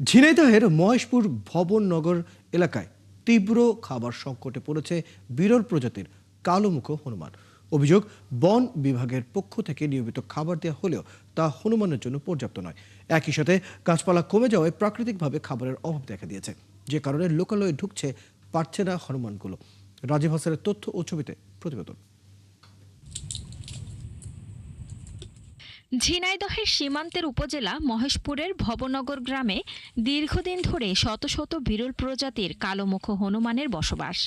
ঝিনাইদহের মহেশপুর ভবননগর এলাকায় তীব্র খাবার সংকটে পড়েছে বিরল প্রজাতির কালোমুখো হনুমান। অভিযোগ, বন বিভাগের পক্ষ থেকে নিয়মিত খাবার দেওয়া হলেও তা হনুমানের জন্য পর্যাপ্ত নয়। একই সাথে গাছপালা কমে যাওয়ায় প্রাকৃতিকভাবে খাবারের অভাব দেখা দিয়েছে, যে কারণে লোকালয়ে ঢুকছে পারছে না হনুমানগুলো। রাজীব হাসানের তথ্য ও ছবিতে প্রতিবেদন। ঝিনাইদহের সীমান্তের উপজেলা মহেশপুরের ভবনগর গ্রামে দীর্ঘদিন ধরে শত শত বিরল প্রজাতির কালোমুখো হনুমানের বসবাস।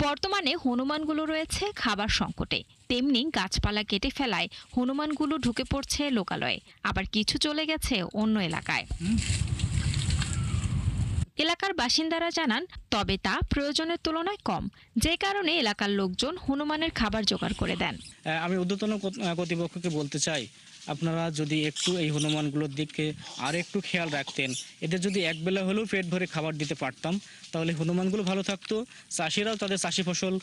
বর্তমানে হনুমানগুলো রয়েছে খাবার সংকটে, তেমনি গাছপালা কেটে ফেলায় হনুমানগুলো ঢুকে পড়ছে লোকালয়ে, আবার কিছু চলে গেছে অন্য এলাকায়। এলাকার বাসিন্দারা জানান, তবে তা প্রয়োজনের তুলনায় কম, যে কারণে এলাকার লোকজন হনুমানের খাবার জোগাড় করে দেন। আমি ঊর্ধ্বতন কর্তৃপক্ষকে বলতে চাই, আপনারা যদি একটু এই হনুমানগুলোর দিকে আর একটু খেয়াল রাখতেন, এদের যদি একবেলা হলেও পেট ভরে খাবার দিতে পারতাম, তাহলে হনুমানগুলো ভালো থাকতো, চাষিরাও তাদের চাষি ফসল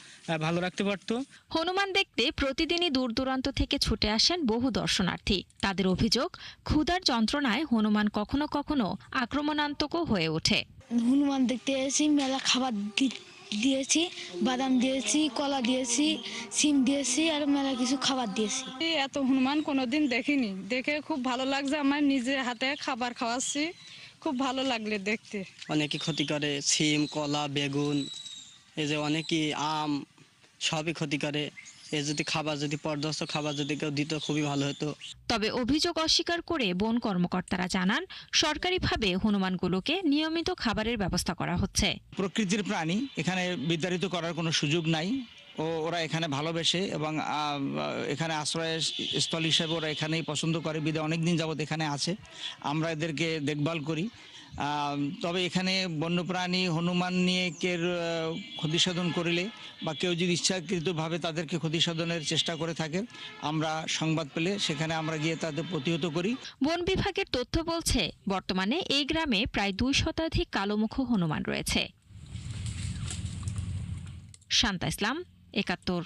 ভালো রাখতে পারতো। হনুমান দেখতে প্রতিদিনই দূর দূরান্ত থেকে ছুটে আসেন বহু দর্শনার্থী। তাদের অভিযোগ, ক্ষুধার যন্ত্রণায় হনুমান কখনো কখনো আক্রমণাত্মকও হয়ে ওঠে। হনুমান দেখতে এসেছি, মেলা খাবার দিয়েছি, বাদাম দিয়েছি, কলা দিয়েছি, সিম দিয়েছি, আর মেলা কিছু খাবার দিয়েছি। এত হনুমান কোনোদিন দেখিনি, দেখে খুব ভালো লাগছে। আমার নিজে হাতে খাবার খাওয়াচ্ছি, খুব ভালো লাগলে দেখতে। অনেকে ক্ষতি করে, সিম, কলা, বেগুন, এই যে অনেকেই আম, সবই ক্ষতি করে। যদি পর্যাপ্ত খাবার যদি কেউ দিত খুবই ভালো হতো। তবে অভিযোগ অস্বীকার করে বন কর্মকর্তারা জানান, সরকারিভাবে হনুমানগুলোকে নিয়মিত খাবারের ব্যবস্থা করা হচ্ছে। প্রকৃতির প্রাণী, এখানে বিতাড়িত করার কোনো সুযোগ নাই। ওরা এখানে ভালোবেসে এবং এখানে আশ্রয়স্থল হিসেবে ওরা এখানেই পছন্দ করে, বিধায় অনেকদিন যাবৎ এখানে আছে। আমরা এদেরকে দেখভাল করি। তবে এখানে বন্যপ্রাণী হনুমান নিয়ে কেউ ক্ষতিসাধন করিলে বা কেউ যদি ইচ্ছাকৃতভাবে তাদেরকে ক্ষতিসাধনের চেষ্টা করে থাকে, আমরা সংবাদ পেলে সেখানে আমরা গিয়ে তাদের প্রতিহত করি। বন বিভাগের তথ্য বলছে, বর্তমানে এই গ্রামে প্রায় 2 শতাধিক কালোমুখো হনুমান রয়েছে। শান্তা ইসলাম, 71।